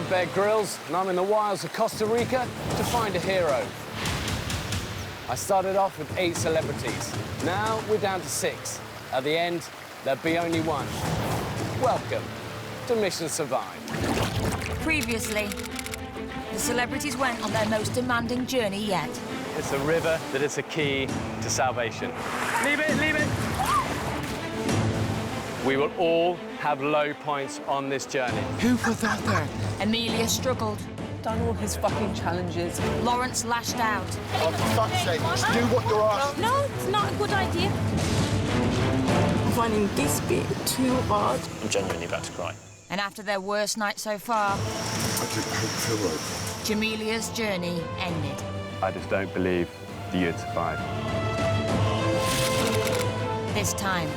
I'm Bear Grylls, and I'm in the wilds of Costa Rica to find a hero. I started off with 8 celebrities. Now we're down to 6. At the end, there'll be only one. Welcome to Mission Survive. Previously, the celebrities went on their most demanding journey yet. It's a river that is a key to salvation. Leave it, leave it! We will all have low points on this journey. Who put that there? Amelia struggled. Done all his fucking challenges. Lawrence lashed out. Oh, for fuck's sake, just do what you're asked. No, it's not a good idea. I'm finding this bit too hard. I'm genuinely about to cry. And after their worst night so far, I didn't hope for it. Jamelia's journey ended. I just don't believe that you'd survive. This time,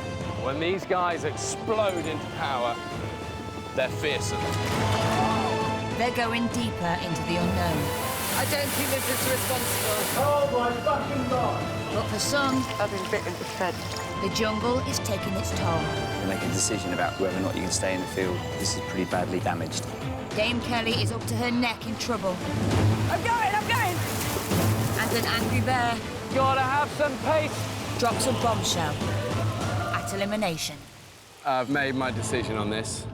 When these guys explode into power, they're fearsome. they're going deeper into the unknown. I don't think this is responsible. Oh, my fucking God! But for some, I've been bitten and fed. the jungle is taking its toll. To make a decision about whether or not you can stay in the field, this is pretty badly damaged. Dame Kelly is up to her neck in trouble. I'm going! And an angry bear Gotta have some pace. drops a bombshell at elimination. I've made my decision on this.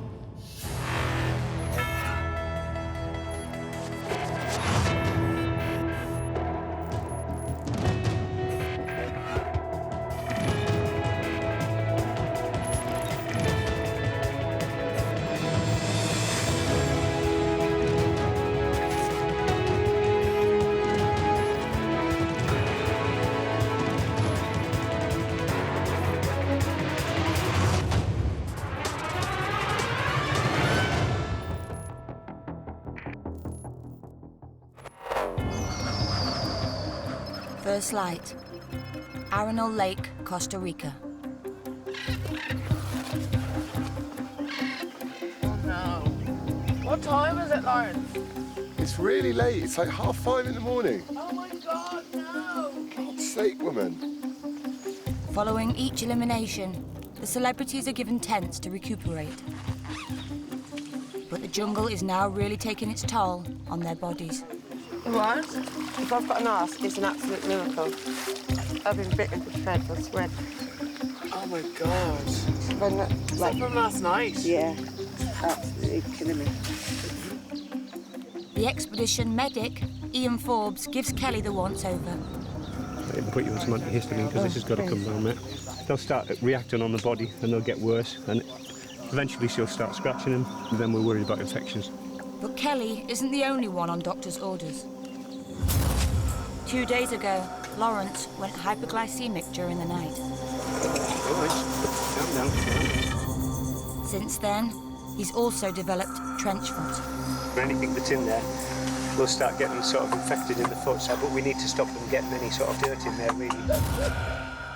First light, Arenal Lake, Costa Rica. Oh, no. What time is it, Lawrence? It's really late. It's like 5:30 in the morning. Oh, my God, no! God's sake, woman. Following each elimination, the celebrities are given tents to recuperate. But the jungle is now really taking its toll on their bodies. What? If I've got an ask, it's an absolute miracle. I've been bitten and fed, I swear. Oh, my God. Is that from last night? Yeah. Absolutely killing me. The expedition medic, Ian Forbes, gives Kelly the once-over. They can put you on some antihistamine because this has got to come down, mate. They'll start reacting on the body and they'll get worse, and eventually she'll start scratching him, and then we're worried about infections. But Kelly isn't the only one on doctor's orders. 2 days ago, Lawrence went hypoglycemic during the night. Calm down. Since then, he's also developed trench foot. Anything that's in there will start getting sort of infected in the foot, so, but we need to stop them getting any sort of dirt in there, really.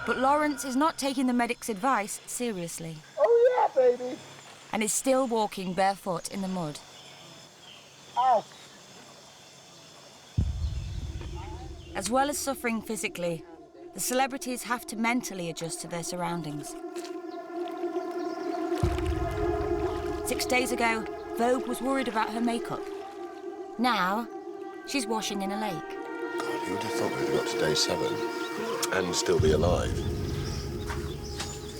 But Lawrence is not taking the medic's advice seriously. Oh, yeah, baby. And is still walking barefoot in the mud. Ow. As well as suffering physically, the celebrities have to mentally adjust to their surroundings. 6 days ago, Vogue was worried about her makeup. Now, she's washing in a lake. God, who would have thought we'd have got to day 7 and still be alive?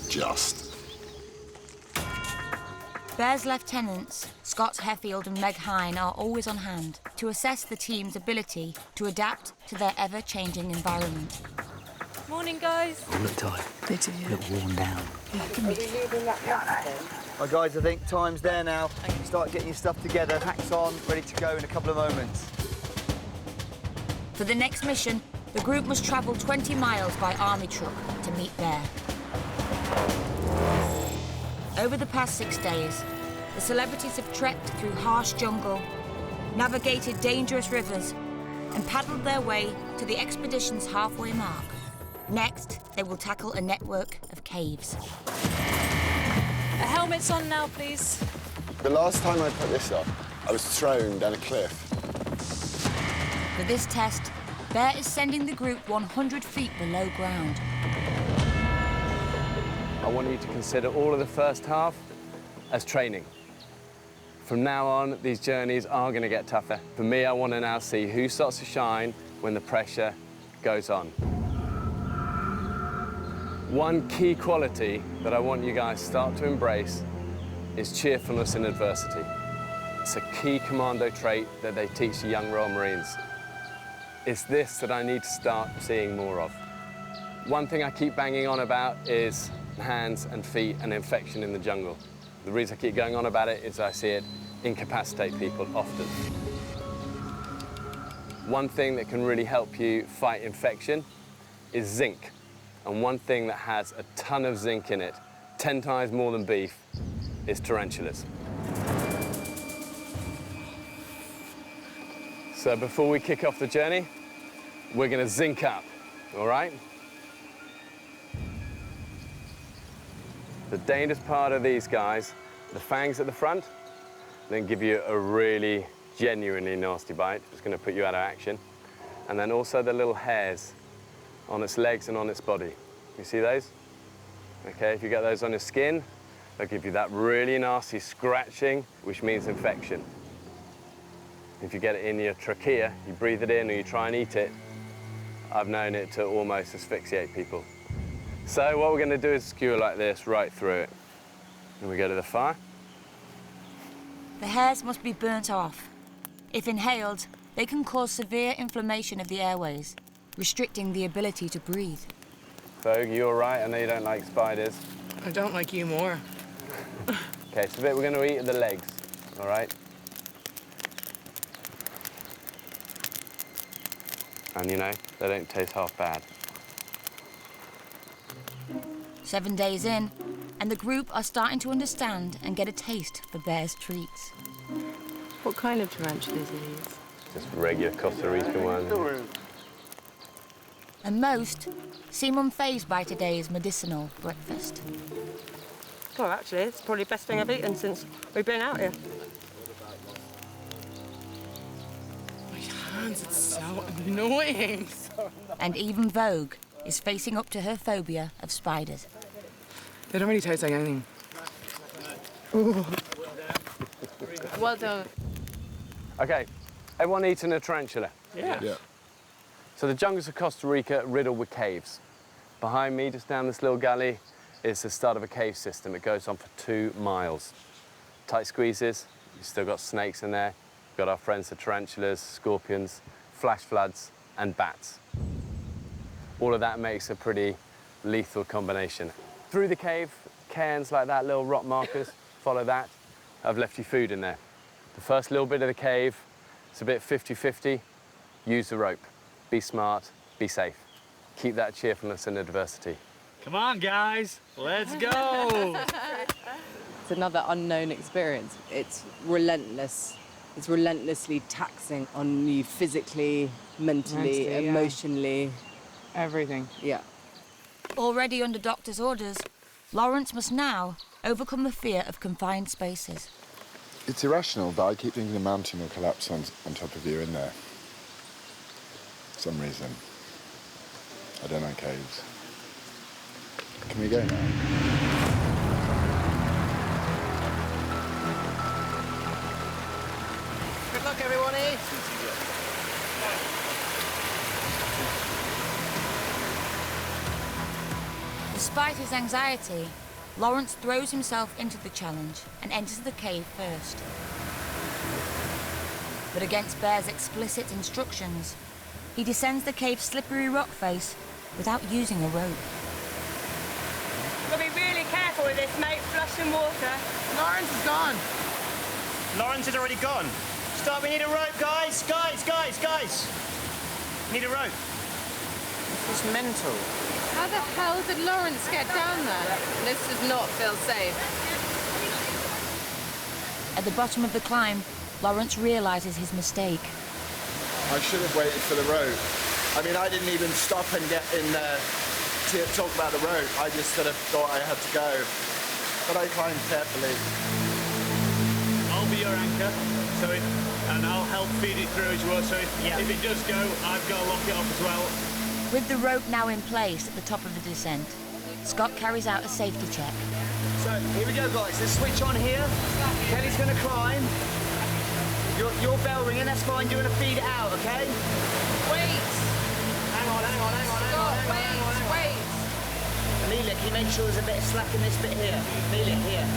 Just. Bear's lieutenants, Scott Heffield and Meg Hine, are always on hand to assess the team's ability to adapt to their ever-changing environment. Morning, guys. I look tired. They do, Look worn down. Right, guys, I think time's there now. Start getting your stuff together, packs on, ready to go in a couple of moments. For the next mission, the group must travel 20 miles by army truck to meet Bear. Over the past 6 days, the celebrities have trekked through harsh jungle, navigated dangerous rivers, and paddled their way to the expedition's halfway mark. Next, they will tackle a network of caves. Helmets on now, please. The last time I put this on, I was thrown down a cliff. For this test, Bear is sending the group 100 feet below ground. I want you to consider all of the first half as training. From now on, these journeys are going to get tougher. For me, I want to now see who starts to shine when the pressure goes on. One key quality that I want you guys to start to embrace is cheerfulness in adversity. It's a key commando trait that they teach the young Royal Marines. It's this that I need to start seeing more of. One thing I keep banging on about is hands and feet and infection in the jungle. The reason I keep going on about it is I see it incapacitate people often. One thing that can really help you fight infection is zinc. And one thing that has a ton of zinc in it, 10 times more than beef, is tarantulas. So before we kick off the journey, we're going to zinc up, all right? The dangerous part of these guys, the fangs at the front, then give you a really genuinely nasty bite. It's going to put you out of action. And then also the little hairs on its legs and on its body. You see those? Okay, if you get those on your skin, they'll give you that really nasty scratching, which means infection. If you get it in your trachea, you breathe it in or you try and eat it, I've known it to almost asphyxiate people. So what we're going to do is skewer like this right through it. And we go to the fire. The hairs must be burnt off. If inhaled, they can cause severe inflammation of the airways, restricting the ability to breathe. Vogue, you all right? I know you don't like spiders. I don't like you more. Okay, so the bit we're going to eat are the legs, all right? And you know, they don't taste half bad. 7 days in, and the group are starting to understand and get a taste for Bear's treats. What kind of tarantulas are these? Just regular Costa Rican ones. And most seem unfazed by today's medicinal breakfast. Well, actually, it's probably the best thing I've eaten since we've been out here. My hands, it's so annoying. And even Vogue is facing up to her phobia of spiders. They don't really taste like anything. Ooh. Well done. Okay, everyone eating a tarantula? Yeah. So the jungles of Costa Rica are riddled with caves. Behind me, just down this little gully, is the start of a cave system. It goes on for 2 miles. Tight squeezes, you've still got snakes in there. We've got our friends the tarantulas, scorpions, flash floods, and bats. All of that makes a pretty lethal combination. Through the cave, cairns like that, little rock markers, follow that. I've left you food in there. The first little bit of the cave, it's a bit 50-50. Use the rope. Be smart, be safe. Keep that cheerfulness in adversity. Come on, guys, let's go. It's another unknown experience. It's relentless. It's relentlessly taxing on you physically, mentally, emotionally. Everything. Yeah. Already under doctor's orders, Lawrence must now overcome the fear of confined spaces. It's irrational, but I keep thinking the mountain will collapse on top of you in there. For some reason. I don't like caves. Can we go now? Good luck, everybody. Despite his anxiety, Lawrence throws himself into the challenge and enters the cave first. But against Bear's explicit instructions, he descends the cave's slippery rock face without using a rope. Gotta be really careful with this, mate. Flushing water. Lawrence is gone. Lawrence is already gone. Stop, we need a rope, guys. Guys. Need a rope. It's mental. How the hell did Lawrence get down there? This does not feel safe. At the bottom of the climb, Lawrence realizes his mistake. I should have waited for the rope. I mean, I didn't even stop and get in there to talk about the rope. I just sort of thought I had to go. But I climbed carefully. I'll be your anchor, and I'll help feed it through as well. So if it does go, I've got to lock it off as well. With the rope now in place at the top of the descent, Scott carries out a safety check. So, here we go, guys. Let's switch on here. Kelly's going to climb. Your bell ringing, that's fine. You're going to feed it out, okay? Wait. Hang on. Wait. Amelia, can you make sure there's a bit of slack in this bit here? Amelia, here.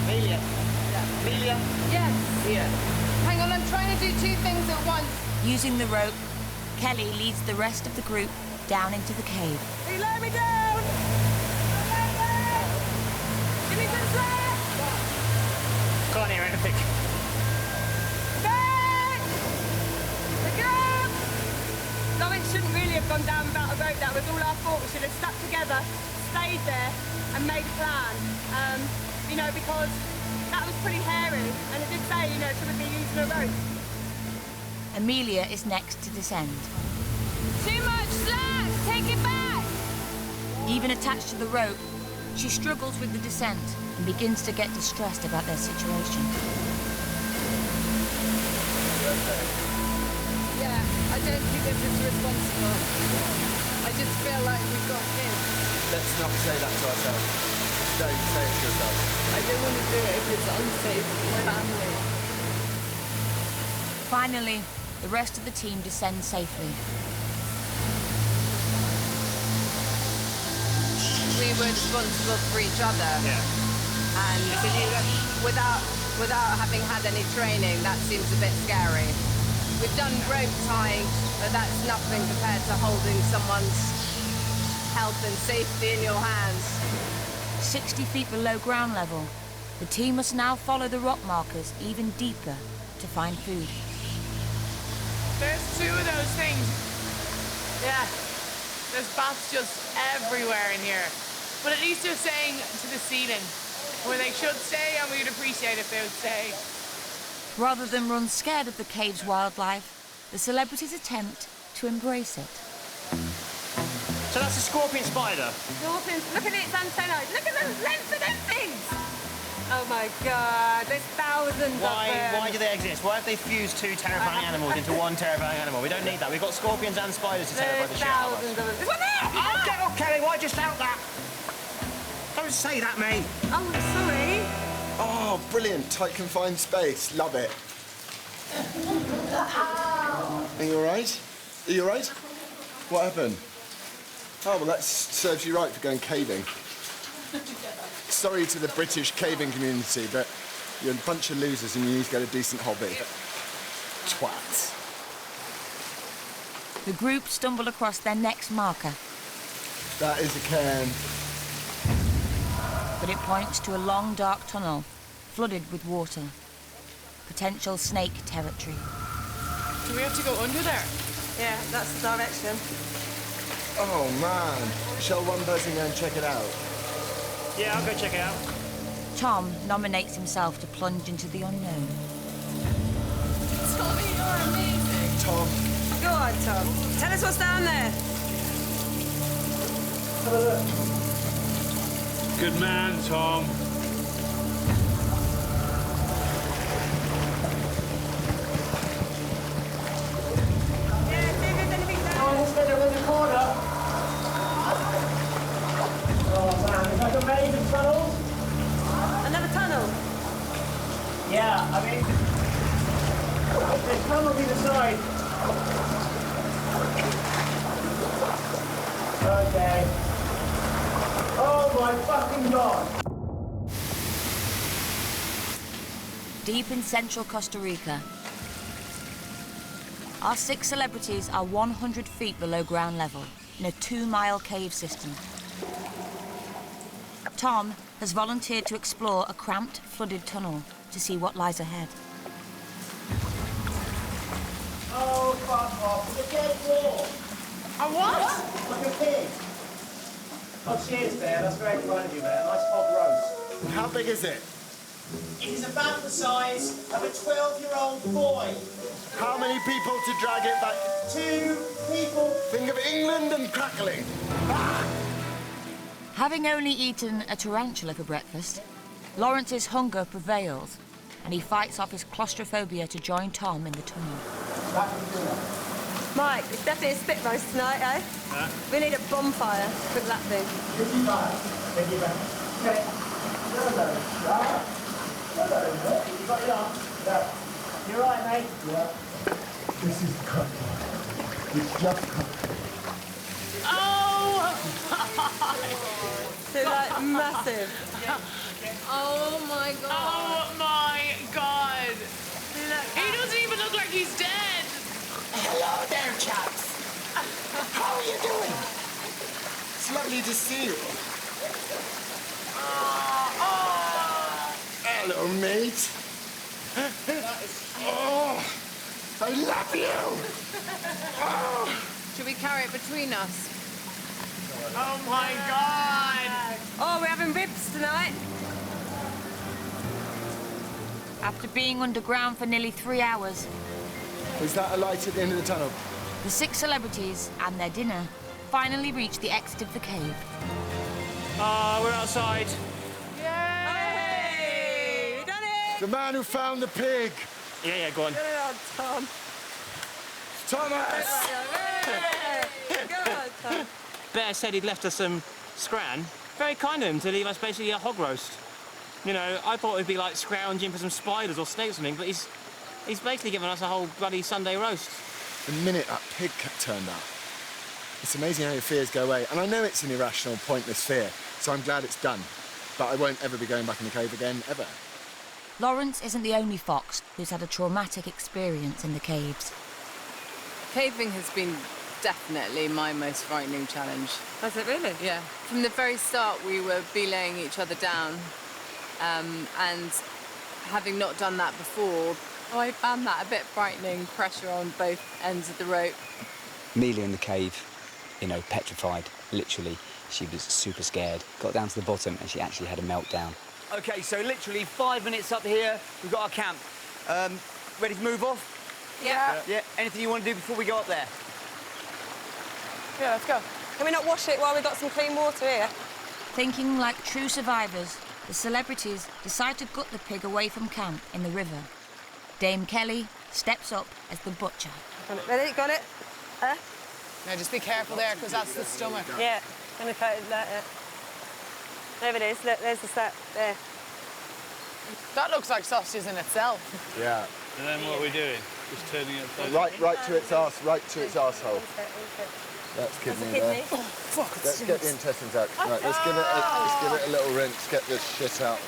Amelia. Amelia. Yes. Here. Hang on, I'm trying to do two things at once. Using the rope, Kelly leads the rest of the group down into the cave. You let me down! Give me some slack! Can't hear anything. Back! Look up! Lawrence shouldn't really have gone down without a rope. That was all our fault. We should have stuck together, stayed there, and made a plan. You know, because that was pretty hairy, and it did say, you know, should we be using a rope? Amelia is next to descend. Too much slack! Take it back! Even attached to the rope, she struggles with the descent and begins to get distressed about their situation. Yeah, I don't think this is responsible. I just feel like we've got kids. Let's not say that to ourselves. Don't say it to yourself. I don't want to do it if it's unsafe for my family. Finally, the rest of the team descends safely. We were responsible for each other. Yeah. And without having had any training, that seems a bit scary. We've done rope tying, but that's nothing compared to holding someone's health and safety in your hands. 60 feet below ground level, the team must now follow the rock markers even deeper to find food. There's two of those things. Yeah. There's bats just everywhere in here. But at least they're staying to the ceiling, where they should stay, and we would appreciate if they would stay. Rather than run scared of the cave's wildlife, the celebrities attempt to embrace it. So that's a scorpion spider. Scorpions, look at its antennae. Look at the length of them things. Oh my God, there's thousands of them. Why do they exist? Why have they fused two terrifying animals into one terrifying animal? We don't need that. We've got scorpions and spiders to terrify the shit out of us. Thousands of them. There's one there! Oh, get off, Kelly! Why just out that? Don't say that, mate. Oh, sorry. Oh, brilliant. Tight confined space. Love it. Are you all right? Are you all right? What happened? Oh, well, that serves you right for going caving. Sorry to the British caving community, but you're a bunch of losers and you need to get a decent hobby. Twats. The group stumble across their next marker. That is a cairn. But it points to a long, dark tunnel, flooded with water. Potential snake territory. Do we have to go under there? Yeah, that's the direction. Oh, man. Shall one person go and check it out? Yeah, I'll go check it out. Tom nominates himself to plunge into the unknown. Tommy, you're amazing. Tom. Go on, Tom. Tell us what's down there. Have a look. Good man, Tom. Another tunnel? Yeah, I mean, there's tunnels either side. Okay. Oh my fucking God! Deep in central Costa Rica, our 6 celebrities are 100 feet below ground level in a 2-mile cave system. Tom has volunteered to explore a cramped, flooded tunnel to see what lies ahead. Oh, fuck off. It's a dead wall. A what? Like a pig. Oh, cheers, Bear. That's very kind of you, Bear. Nice hot roast. How big is it? It is about the size of a 12-year-old boy. How many people to drag it back? 2 people. Think of England and crackling. Ah! Having only eaten a tarantula for breakfast, Lawrence's hunger prevails, and he fights off his claustrophobia to join Tom in the tunnel. Mike, it's definitely a spit roast tonight, eh? We need a bonfire to cook that thing. You're right, mate. Yeah. This is cooked. It's just cooked. Oh! They're like massive. Oh my god. Oh my god. He doesn't even look like he's dead. Hello there, chaps. How are you doing? It's lovely to see you. Hello, mate. Oh, I love you. Oh. Should we carry it between us? Oh my god. Oh, we're having ribs tonight. After being underground for nearly 3 hours, Is that a light at the end of the tunnel? the 6 celebrities and their dinner finally reached the exit of the cave. We're outside. Hey, we done it! The man who found the pig. Yeah, go on. Get it on, Tom. Thomas! Hey, go on, Tom. Bear said he'd left us some scran. Very kind of him to leave us basically a hog roast. You know, I thought it'd be like scrounging for some spiders or snakes or something, but he's basically given us a whole bloody Sunday roast. The minute that pig turned up, it's amazing how your fears go away. And I know it's an irrational, pointless fear, so I'm glad it's done. But I won't ever be going back in the cave again, ever. Lawrence isn't the only fox who's had a traumatic experience in the caves. Caving has been definitely my most frightening challenge. Has it really? Yeah. From the very start, we were belaying each other down, and having not done that before, I found that a bit frightening, pressure on both ends of the rope. Amelia in the cave, you know, petrified, literally. She was super scared. Got down to the bottom and she actually had a meltdown. Okay, so literally 5 minutes up here, we've got our camp. Ready to move off? Yeah. Yeah. Anything you want to do before we go up there? Yeah, let's go. Can we not wash it while we've got some clean water here? Thinking like true survivors, the celebrities decide to gut the pig away from camp in the river. Dame Kelly steps up as the butcher. Ready? Got it? Now just be careful there, because that's the stomach. Yeah. Gonna cut it like that. There it is. Look, there's the set there. That looks like sausages in itself. Yeah. And then what are we doing? Just turning it upside Right to its arse, right to its arsehole. That's kidney there. Oh, fuck, Let's get the intestines out. Right, let's give it a little rinse, get this shit out.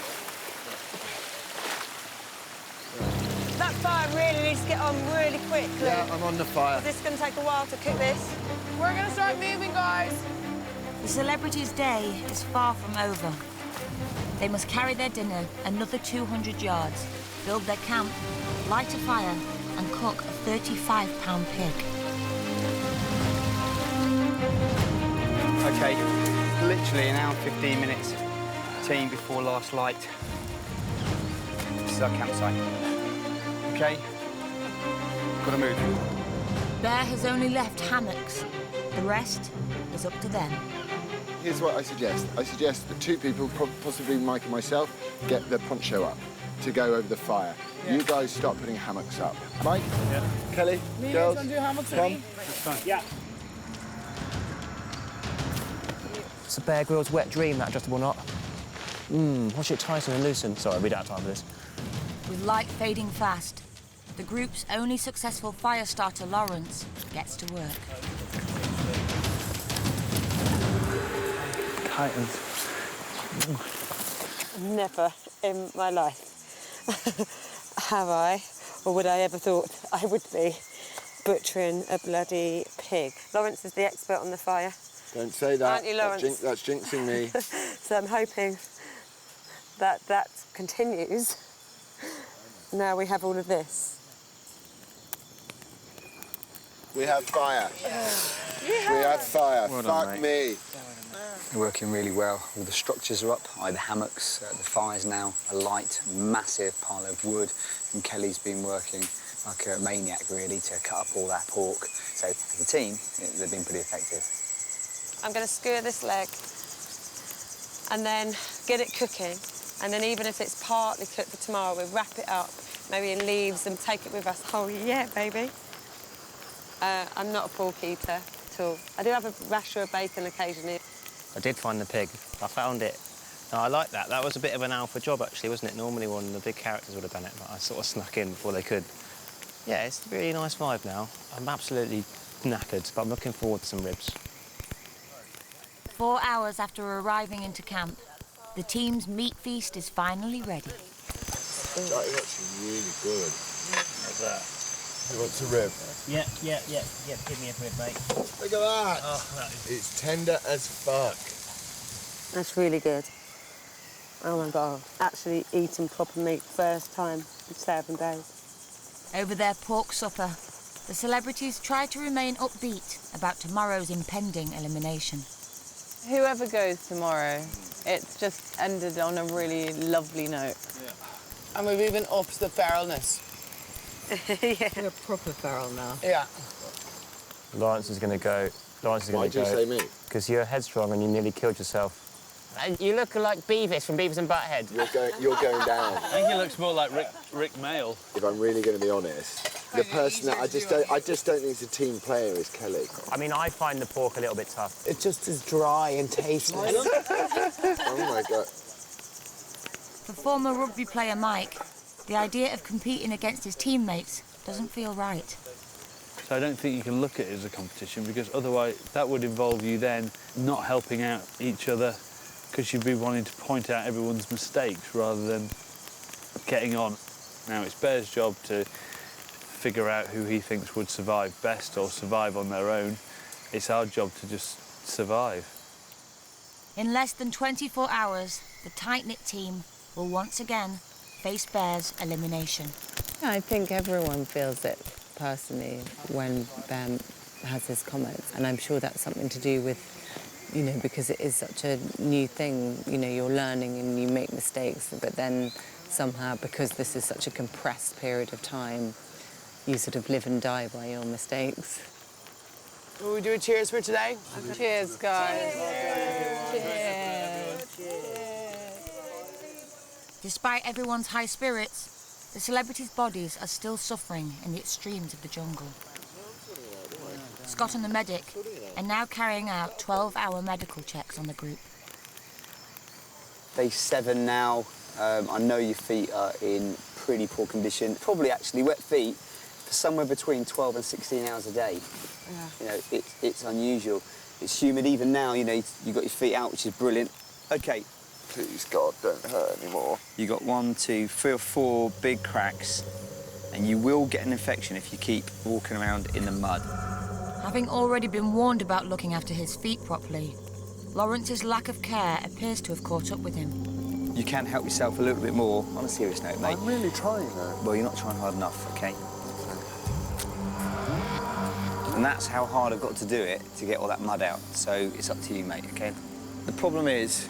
That fire really needs to get on really quickly. Yeah, I'm on the fire. This is going to take a while to cook this. We're going to start moving, guys. The celebrities' day is far from over. They must carry their dinner another 200 yards, build their camp, light a fire, and cook a 35-pound pig. Okay, literally an hour and 15 minutes. Team before last light. This is our campsite. Okay, gotta move. Bear has only left hammocks. The rest is up to them. Here's what I suggest. I suggest that 2 people, possibly Mike and myself, get the poncho up to go over the fire. Yeah. You guys start putting hammocks up. Mike? Yeah. Kelly? Me Girls? gonna do hammocks Tom? That's fine. Yeah. It's a Bear Grylls wet dream, that adjustable knot. Watch it tighten and loosen. Sorry, we don't have time for this. With light fading fast, the group's only successful fire starter, Lawrence, gets to work. Tighten. Never in my life have I, or would I ever thought I would be, butchering a bloody pig. Lawrence is the expert on the fire. Don't say that. Aren't you, Lawrence? That's jinxing me. So I'm hoping that that continues. Now we have all of this. We have fire. Yeah. We have fire. Well done, Fuck mate. me. They're working really well. All the structures are up, the hammocks, the fire's now alight, massive pile of wood, and Kelly's been working like a maniac, really, to cut up all that pork. So, as a team, they've been pretty effective. I'm going to skewer this leg and then get it cooking. And then even if it's partly cooked for tomorrow, we'll wrap it up, maybe in leaves, and take it with us. Oh, yeah, baby. I'm not a pork eater at all. I do have a rasher of bacon occasionally. I did find the pig. I found it. No, I like that. That was a bit of an alpha job, actually, wasn't it? Normally one of the big characters would have done it, but I sort of snuck in before they could. Yeah, it's a really nice vibe now. I'm absolutely knackered, but I'm looking forward to some ribs. 4 hours after arriving into camp, the team's meat feast is finally ready. That is actually really good. How's that? You want a rib? Yeah. Give me a rib, mate. Look at that. Oh, that is... It's tender as fuck. That's really good. Oh my God, actually eating proper meat first time in 7 days. Over their pork supper, the celebrities try to remain upbeat about tomorrow's impending elimination. Whoever goes tomorrow, it's just ended on a really lovely note. Yeah. And we've even upped the feralness. Yeah. We're a proper feral now. Yeah. Lawrence is going to go. Lawrence is going to go. Why'd you say me? Because you're headstrong and you nearly killed yourself. You look like Beavis from Beavis and Butthead. You're going down. I think he looks more like Rick Mail. If I'm really going to be honest, the person that I just don't think is a team player is Kelly. I mean, I find the pork a little bit tough. It just is dry and tasteless. Oh my God. For former rugby player Mike, the idea of competing against his teammates doesn't feel right. So I don't think you can look at it as a competition, because otherwise that would involve you then not helping out each other, because you'd be wanting to point out everyone's mistakes rather than getting on. Now it's Bear's job to figure out who he thinks would survive best or survive on their own. It's our job to just survive. In less than 24 hours, the tight-knit team will once again face Bear's elimination. I think everyone feels it personally when Ben has his comments, and I'm sure that's something to do with, you know, because it is such a new thing, you know, you're learning and you make mistakes, but then somehow, because this is such a compressed period of time, you sort of live and die by your mistakes. Will we do a cheers for today? Cheers, guys. Despite everyone's high spirits, the celebrities' bodies are still suffering in the extremes of the jungle. Scott and the medic are now carrying out 12-hour medical checks on the group. Day 7 now. I know your feet are in pretty poor condition. Probably actually wet feet for somewhere between 12 and 16 hours a day. Yeah. You know, it's unusual. It's humid even now, you know, you've got your feet out, which is brilliant. OK. Please, God, don't hurt anymore. You got 1, 2, 3 or 4 big cracks, and you will get an infection if you keep walking around in the mud. Having already been warned about looking after his feet properly, Lawrence's lack of care appears to have caught up with him. You can help yourself a little bit more, on a serious note, mate. I'm really trying, though. Well, you're not trying hard enough, OK? And that's how hard I've got to do it to get all that mud out. So it's up to you, mate, OK? The problem is,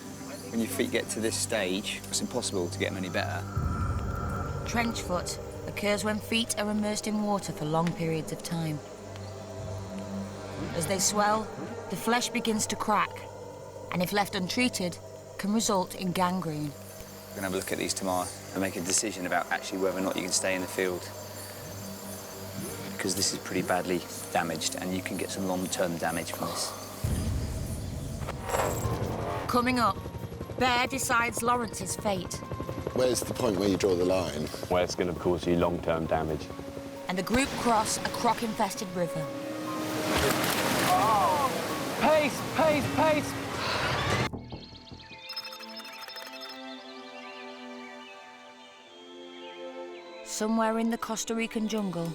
when your feet get to this stage, it's impossible to get them any better. Trench foot occurs when feet are immersed in water for long periods of time. As they swell, the flesh begins to crack, and if left untreated, can result in gangrene. We're going to have a look at these tomorrow and make a decision about actually whether or not you can stay in the field. Because this is pretty badly damaged, and you can get some long-term damage from this. Coming up, Bear decides Lawrence's fate. Where's the point where you draw the line? Where it's going to cause you long-term damage. And the group cross a croc-infested river. Oh! Pace, pace, pace! Somewhere in the Costa Rican jungle,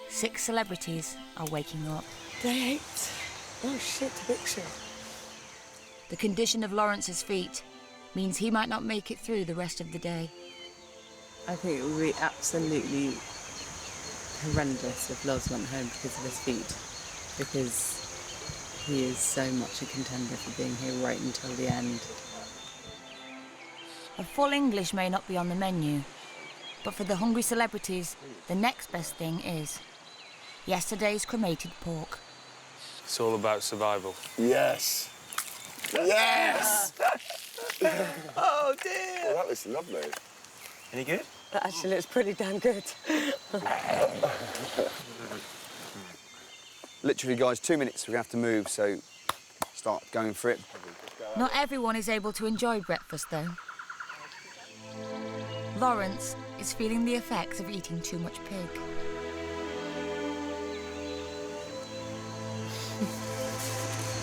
6 celebrities are waking up. Day 8. Oh shit, picture. The condition of Lawrence's feet means he might not make it through the rest of the day. I think it would be absolutely horrendous if Loz went home because of his feet, because he is so much a contender for being here right until the end. A full English may not be on the menu, but for the hungry celebrities, the next best thing is yesterday's cremated pork. It's all about survival. Yes. Yes! Oh, dear! Well, that was lovely. Any good? That actually looks pretty damn good. Literally, guys, 2 minutes. We're going to have to move, so start going for it. Not everyone is able to enjoy breakfast, though. Lawrence is feeling the effects of eating too much pig.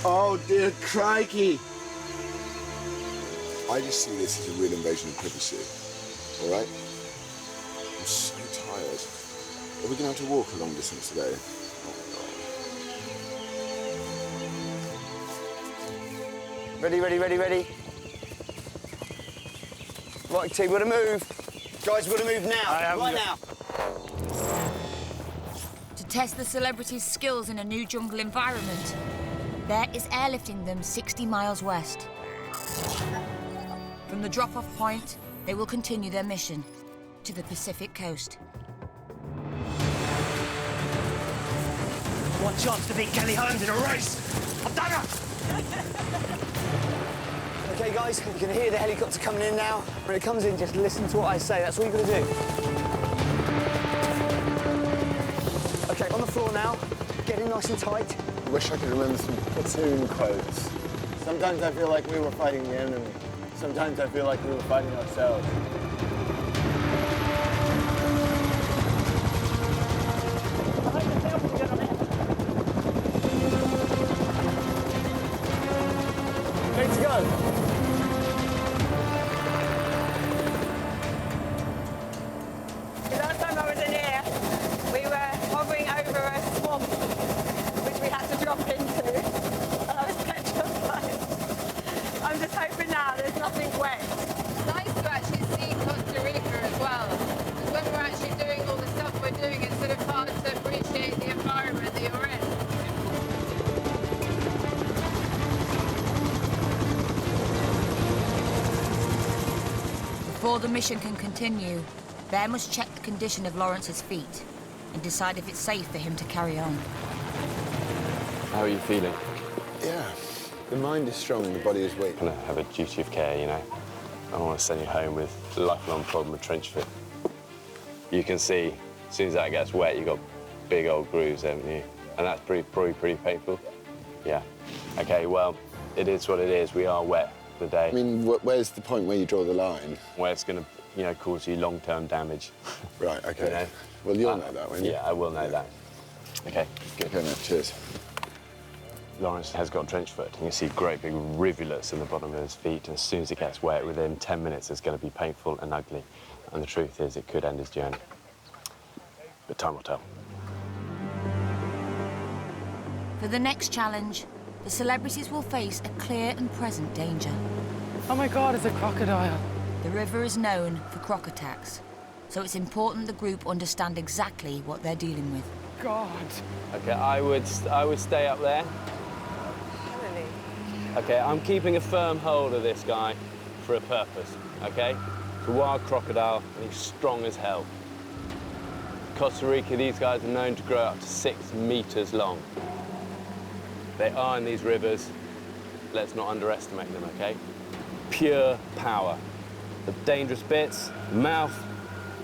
Oh, dear crikey! I just see this as a real invasion of privacy, all right? I'm so tired. Are we going to have to walk a long distance today? Ready, ready, ready, ready. Right, team, we've got to move. Guys, we've got to move now, right now. To test the celebrities' skills in a new jungle environment, Bear is airlifting them 60 miles west. From the drop-off point, they will continue their mission to the Pacific coast. One chance to beat Kelly Holmes in a race. I've done it! OK, guys, you can hear the helicopter coming in now. When it comes in, just listen to what I say. That's all you've got to do. OK, on the floor now. Get in nice and tight. I wish I could remember some platoon quotes. Sometimes I feel like we were fighting the enemy. Sometimes I feel like we were fighting ourselves. Ready to go. The last time I was in here, we were hovering over a swamp, which we had to drop into. I was petrified. I'm just hoping now there's nothing wet. It's nice to actually see Costa Rica as well. Because when we're actually doing all the stuff we're doing, it's sort of hard to appreciate the environment that you're in. Before the mission can continue, Bear must check the condition of Lawrence's feet and decide if it's safe for him to carry on. How are you feeling? Yeah. The mind is strong, the body is weak. Kind of have a duty of care, you know. I don't want to send you home with a lifelong problem with trench foot. You can see, as soon as that gets wet, you've got big old grooves, haven't you? And that's probably pretty painful. Yeah. OK, well, it is what it is. We are wet for the day. I mean, where's the point where you draw the line? Where it's going to, you know, cause you long-term damage. Right, OK. You know? Well, you'll know that, won't you? Yeah, I will know that. OK, good. OK, no, cheers. Lawrence has got trench foot. You can see great big rivulets in the bottom of his feet, and as soon as it gets wet, within 10 minutes, it's going to be painful and ugly. And the truth is, it could end his journey. But time will tell. For the next challenge, the celebrities will face a clear and present danger. Oh my God, it's a crocodile. The river is known for croc attacks, so it's important the group understand exactly what they're dealing with. God. OK, I would stay up there. OK, I'm keeping a firm hold of this guy for a purpose, OK? It's a wild crocodile, and he's strong as hell. Costa Rica, these guys are known to grow up to 6 meters long. They are in these rivers. Let's not underestimate them, OK? Pure power. The dangerous bits, the mouth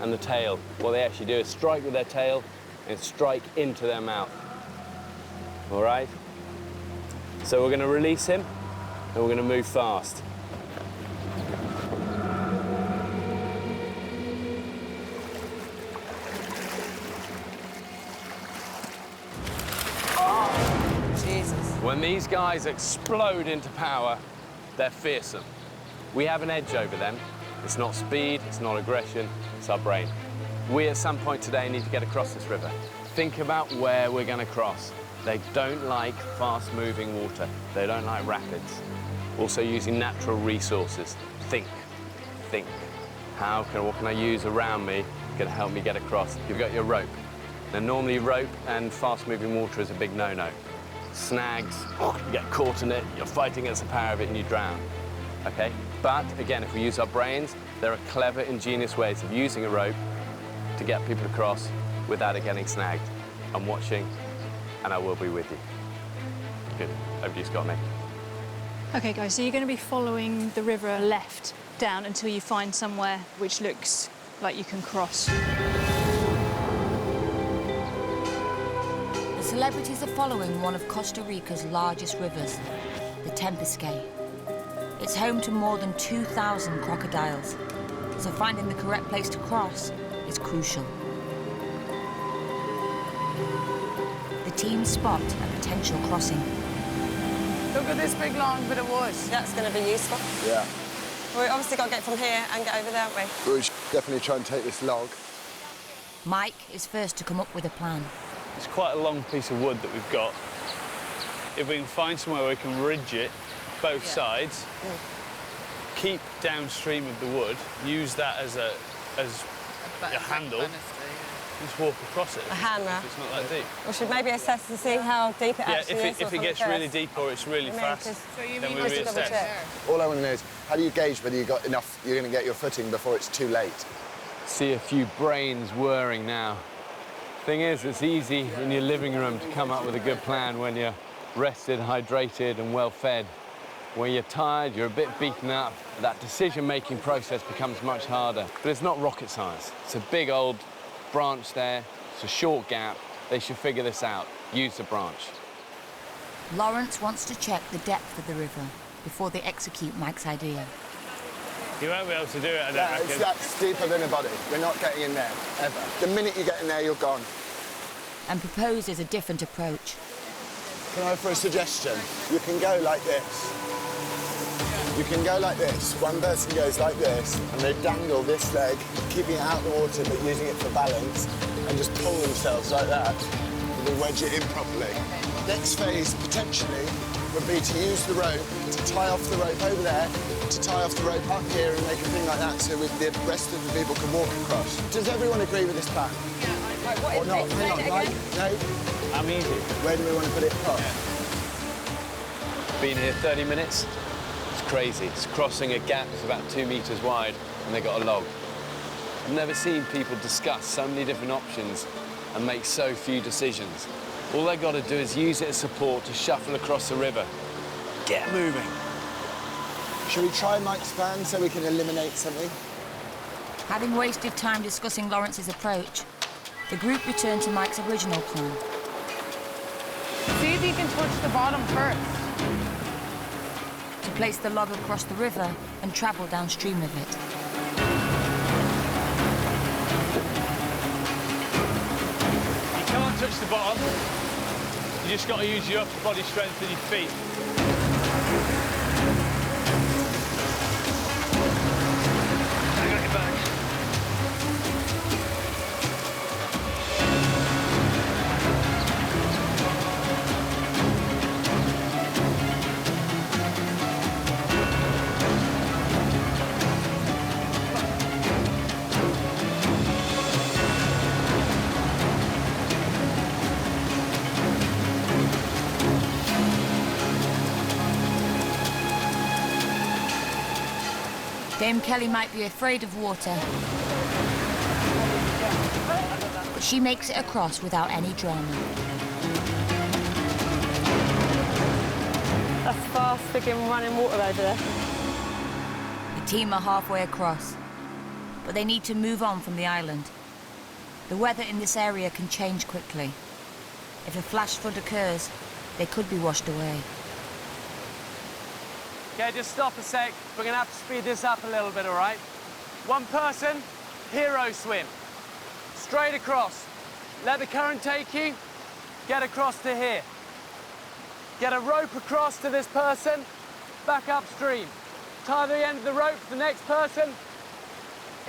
and the tail. What they actually do is strike with their tail and strike into their mouth. All right? So we're going to release him, and we're going to move fast. When these guys explode into power, they're fearsome. We have an edge over them. It's not speed, it's not aggression, it's our brain. We, at some point today, need to get across this river. Think about where we're going to cross. They don't like fast-moving water. They don't like rapids. Also using natural resources. Think. What can I use around me going to help me get across? You've got your rope. Now, normally rope and fast-moving water is a big no-no. Snags, you get caught in it, you're fighting against the power of it and you drown, OK? But, again, if we use our brains, there are clever, ingenious ways of using a rope to get people across without it getting snagged. I'm watching, and I will be with you. Good. Over to you, Scott, mate. OK, guys, so you're going to be following the river left down until you find somewhere which looks like you can cross. The celebrities are following one of Costa Rica's largest rivers, the Tempesquay. It's home to more than 2,000 crocodiles, so finding the correct place to cross is crucial. The team spot a potential crossing. Look at this big long bit of wood. That's going to be useful. Yeah. Well, we obviously got to get from here and get over there, haven't we? We should definitely try and take this log. Mike is first to come up with a plan. It's quite a long piece of wood that we've got. If we can find somewhere where we can ridge it, both sides, keep downstream of the wood, use that as a handle, just walk across it. A handrail. It's not that deep. We should maybe assess to see how deep it actually is. If it gets really deep or it's really fast, then we reassess. All I want to know is, how do you gauge whether you've got enough, you're going to get your footing before it's too late? See a few brains whirring now. Thing is, it's easy in your living room to come up with a good plan when you're rested, hydrated, and well-fed. When you're tired, you're a bit beaten up, that decision-making process becomes much harder. But it's not rocket science. It's a big old branch there. It's a short gap. They should figure this out. Use the branch. Lawrence wants to check the depth of the river before they execute Mike's idea. You won't be able to do it, I don't reckon. That's deeper than a body. We're not getting in there, ever. The minute you get in there, you're gone. And proposes a different approach. Can I offer a suggestion? You can go like this. You can go like this. One person goes like this, and they dangle this leg, keeping it out of the water, but using it for balance, and just pull themselves like that. And they wedge it in properly. Next phase, potentially, would be to use the rope to tie off the rope over there, to tie off the rope up here and make a thing like that so the rest of the people can walk across. Does everyone agree with this plan? Yeah. What or not? Hang on, right? No? I'm easy. Where do we want to put it across? Been here 30 minutes. It's crazy. It's crossing a gap that's about 2 meters wide, and they've got a log. I've never seen people discuss so many different options and make so few decisions. All they've got to do is use it as support to shuffle across the river. Get moving. Shall we try Mike's plan so we can eliminate something? Having wasted time discussing Lawrence's approach, the group returned to Mike's original plan. See if you can touch the bottom first. To place the log across the river and travel downstream of it. You can't touch the bottom. You just got to use your upper body strength and your feet. I got your back. Dame Kelly might be afraid of water, but she makes it across without any drama. That's fast, friggin' running water over there. The team are halfway across, but they need to move on from the island. The weather in this area can change quickly. If a flash flood occurs, they could be washed away. Okay, just stop a sec. We're gonna have to speed this up a little bit, all right? One person, hero swim. Straight across. Let the current take you. Get across to here. Get a rope across to this person. Back upstream. Tie the end of the rope to the next person.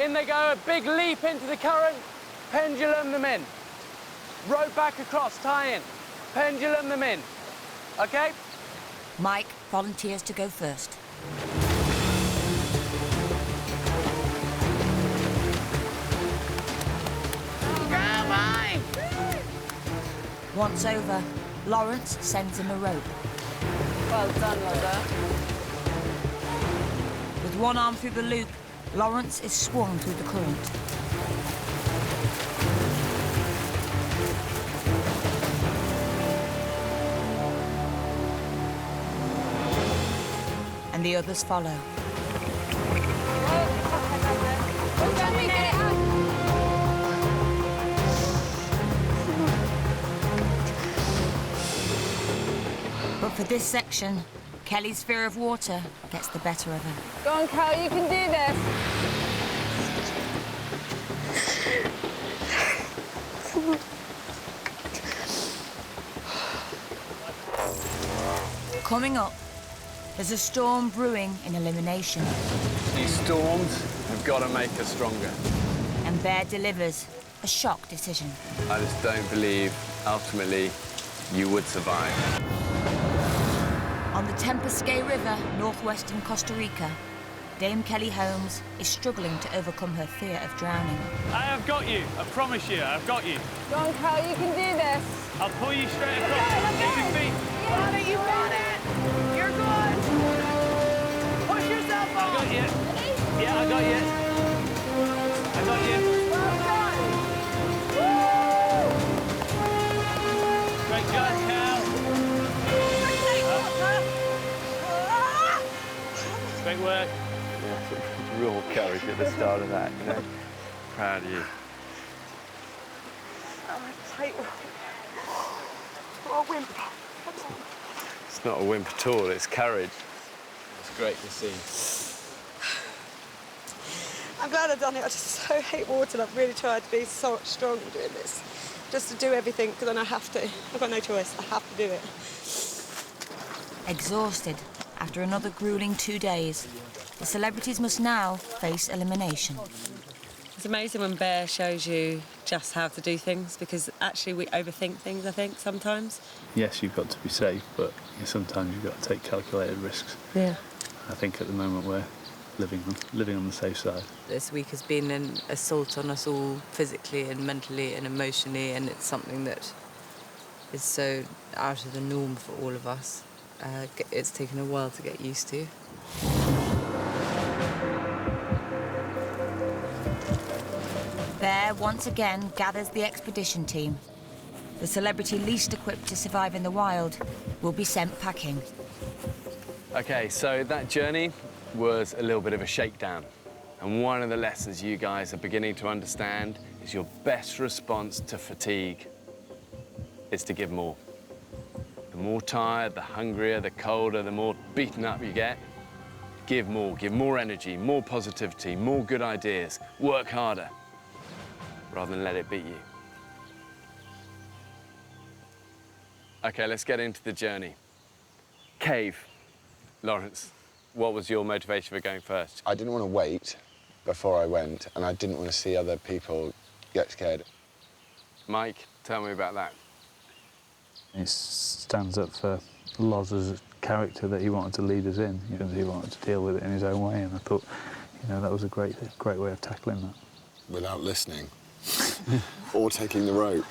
In they go, a big leap into the current. Pendulum them in. Rope back across, tie in. Pendulum them in. Okay? Mike volunteers to go first. Come on! Once over, Lawrence sends him a rope. Well done, Roger. With one arm through the loop, Lawrence is swung through the current. And the others follow. For this section, Kelly's fear of water gets the better of her. Go on, Cal, you can do this. Coming up, there's a storm brewing in elimination. These storms have got to make us stronger. And Bear delivers a shock decision. I just don't believe, ultimately, you would survive. On the Tempesquay River, northwestern Costa Rica, Dame Kelly Holmes is struggling to overcome her fear of drowning. I have got you. I promise you, I've got you. Go on, Cal, you can do this. I'll pull you straight across. Keep your feet. Got it, you got it. You're good. Push yourself I off. got you. Yeah, I got you. I got you. Well done. Great job, Cal. Great work. Yeah, real courage at the start of that, you know. Proud of you. What a wimp. It's not a wimp at all, it's courage. It's great to see. I'm glad I've done it. I just so hate water, and I've really tried to be so strong doing this. Just to do everything, because then I have to. I've got no choice. I have to do it. Exhausted after another grueling 2 days, the celebrities must now face elimination. It's amazing when Bear shows you just how to do things, because actually we overthink things, I think, sometimes. Yes, you've got to be safe, but sometimes you've got to take calculated risks. Yeah. I think at the moment we're living on the safe side. This week has been an assault on us all physically and mentally and emotionally, and it's something that is so out of the norm for all of us. It's taken a while to get used to. Bear once again gathers the expedition team. The celebrity least equipped to survive in the wild will be sent packing. Okay, so that journey was a little bit of a shakedown. And one of the lessons you guys are beginning to understand is your best response to fatigue is to give more. The more tired, the hungrier, the colder, the more beaten up you get, give more energy, more positivity, more good ideas, work harder, rather than let it beat you. Okay, let's get into the journey. Cave. Lawrence, what was your motivation for going first? I didn't want to wait before I went, and I didn't want to see other people get scared. Mike, tell me about that. It stands up for Loz's character that he wanted to lead us in. He wanted to deal with it in his own way, and I thought, that was a great way of tackling that. Without listening or taking the rope.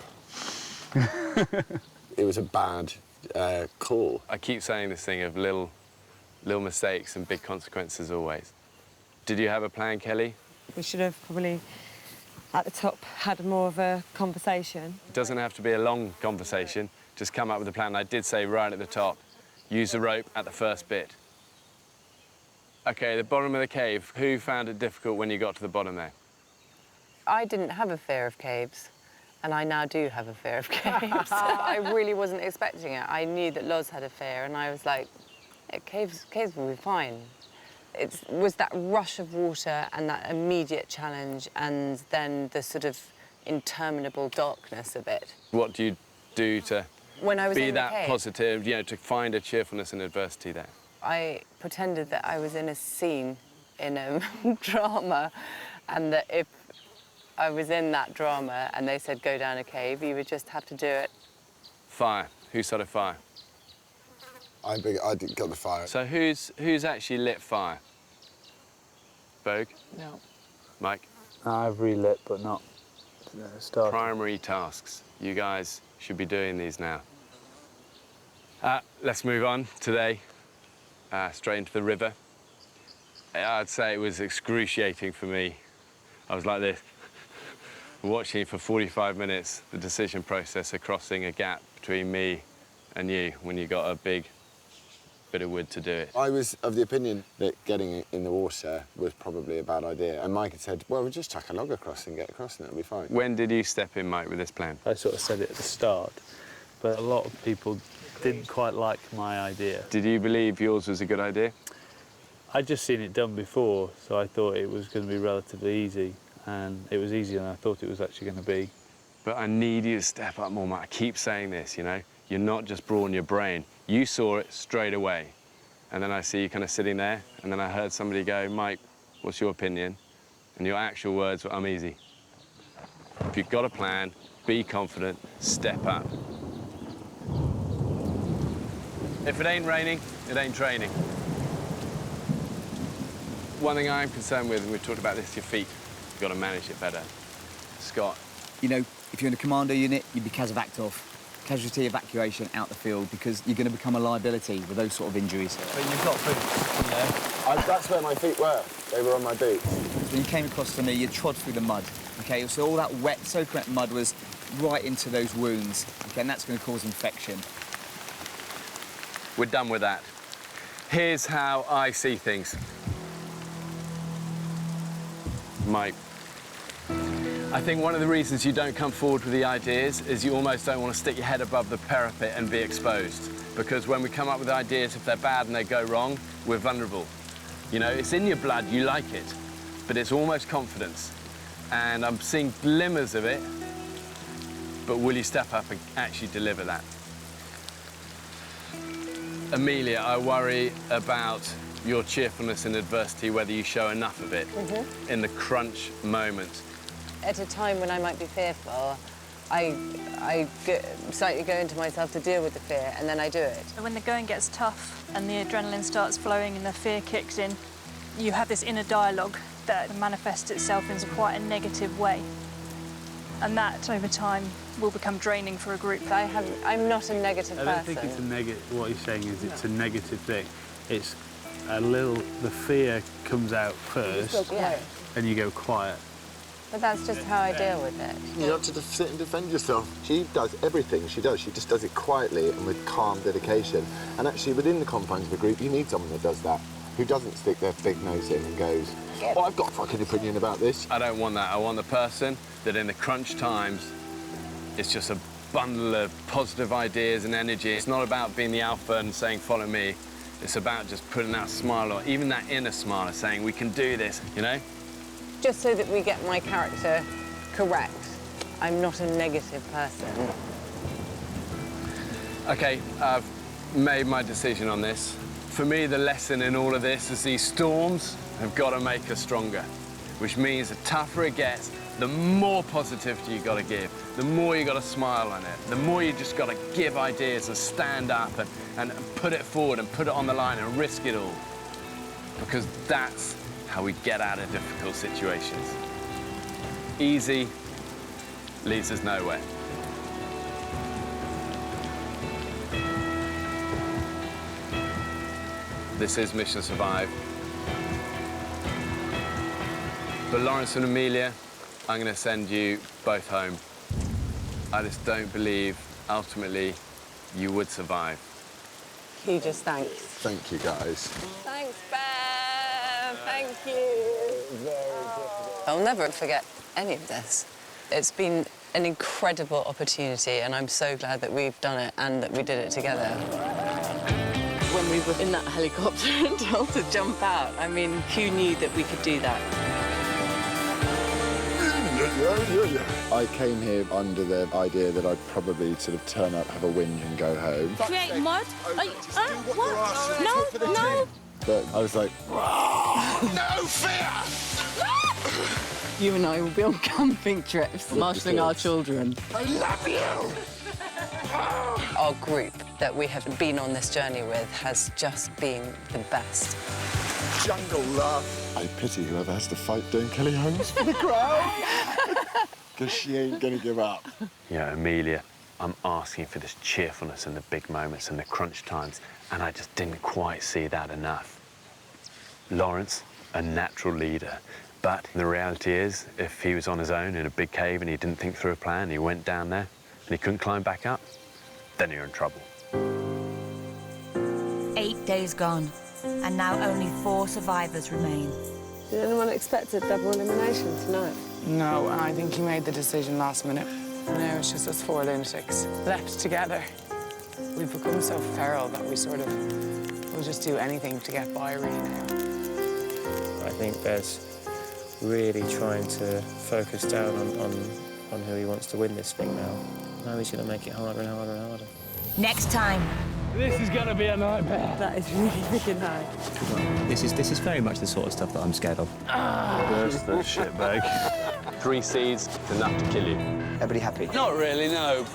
It was a bad call. I keep saying this thing of little mistakes and big consequences always. Did you have a plan, Kelly? We should have probably, at the top, had more of a conversation. It doesn't have to be a long conversation. Just come up with a plan. I did say right at the top, use the rope at the first bit. OK, the bottom of the cave. Who found it difficult when you got to the bottom there? I didn't have a fear of caves, and I now do have a fear of caves. I really wasn't expecting it. I knew that Loz had a fear, and I was like, yeah, caves will be fine. It was that rush of water and that immediate challenge, and then the sort of interminable darkness of it. What do you do to when I was be in the that cave, positive, to find a cheerfulness in adversity there? I pretended that I was in a scene in a drama, and that if I was in that drama and they said go down a cave, you would just have to do it. Fire. Who started fire? I got the fire. So who's actually lit fire? Vogue? No. Mike? I've relit, but not started. Primary tasks. You guys should be doing these now. Let's move on today. Straight into the river. I'd say it was excruciating for me. I was like this, watching for 45 minutes the decision process of crossing a gap between me and you when you got a big bit of wood to do it. I was of the opinion that getting in the water was probably a bad idea, and Mike had said, well, we'll just chuck a log across and get across and it'll be fine. When did you step in, Mike, with this plan? I sort of said it at the start, but a lot of people didn't quite like my idea. Did you believe yours was a good idea? I'd just seen it done before, so I thought it was going to be relatively easy, and it was easier than I thought it was actually going to be. But I need you to step up more, Mike. I keep saying this, you know? You're not just broadening your brain. You saw it straight away. And then I see you kind of sitting there, and then I heard somebody go, Mike, what's your opinion? And your actual words were, I'm easy. If you've got a plan, be confident, step up. If it ain't raining, it ain't training. One thing I'm concerned with, and we've talked about this, your feet. You've got to manage it better. Scott. You know, if you're in a commando unit, you'd be CASEVAC'd off. Casualty evacuation out the field, because you're going to become a liability with those sort of injuries. But you've got boots, you know? That's where my feet were. They were on my boots. When you came across to me, you trod through the mud, OK? So all that wet, soaking wet mud was right into those wounds, OK? And that's going to cause infection. We're done with that. Here's how I see things. Mike, I think one of the reasons you don't come forward with the ideas is you almost don't want to stick your head above the parapet and be exposed. Because when we come up with ideas, if they're bad and they go wrong, we're vulnerable. You know, it's in your blood, you like it, but it's almost confidence. And I'm seeing glimmers of it, but will you step up and actually deliver that? Amelia, I worry about your cheerfulness in adversity, whether you show enough of it in the crunch moment. At a time when I might be fearful, I slightly go into myself to deal with the fear, and then I do it. When the going gets tough and the adrenaline starts flowing and the fear kicks in, you have this inner dialogue that manifests itself in quite a negative way. And that, over time, will become draining for a group. I'm not a negative person. I don't think it's a negative. What you're saying is it's a negative thing. It's a little, the fear comes out first, and you go quiet. But that's just how I deal with it. You don't have to sit and defend yourself. She does everything she does. She just does it quietly and with calm dedication. And actually, within the confines of a group, you need someone that does that, who doesn't stick their big nose in and goes, well, I've got a fucking opinion about this. I don't want that. I want the person that in the crunch times, it's just a bundle of positive ideas and energy. It's not about being the alpha and saying, follow me. It's about just putting that smile on, even that inner smile of saying, we can do this, you know? Just so that we get my character correct, I'm not a negative person. OK, I've made my decision on this. For me, the lesson in all of this is these storms have got to make us stronger, which means the tougher it gets, the more positivity you've got to give, the more you've got to smile on it, the more you just got to give ideas and stand up and put it forward and put it on the line and risk it all. Because that's how we get out of difficult situations. Easy leads us nowhere. This is Mission Survive. But Lawrence and Amelia, I'm going to send you both home. I just don't believe, ultimately, you would survive. Hugest thanks. Thank you, guys. Thanks, Bear. Thank you. I'll never forget any of this. It's been an incredible opportunity, and I'm so glad that we've done it and that we did it together. When we were in that helicopter and told to jump out, I mean, who knew that we could do that? I came here under the idea that I'd probably sort of turn up, have a whinge and go home. Create mud? What? No. But I was like, No fear! You and I will be on camping trips, marshalling our children. I love you! Our group that we have been on this journey with has just been the best. Jungle love. I pity whoever has to fight doing Kelly Holmes for the crowd. Because she ain't gonna give up. Yeah, Amelia, I'm asking for this cheerfulness in the big moments and the crunch times, and I just didn't quite see that enough. Lawrence, a natural leader, but the reality is, if he was on his own in a big cave and he didn't think through a plan, he went down there and he couldn't climb back up, then you're in trouble. 8 days gone, and now only 4 survivors remain. Did anyone expect a double elimination tonight? No, I think he made the decision last minute. And now it's just us four lunatics left together. We've become so feral that we sort of will just do anything to get by really now. I think Bear's really trying to focus down on who he wants to win this thing now. Now he's going to make it harder and harder and harder. Next time. This is going to be a nightmare. That is really freaking hard. This is very much the sort of stuff that I'm scared of. Burst the shitbag. 3 seeds, enough to kill you. Everybody happy? Not really, no.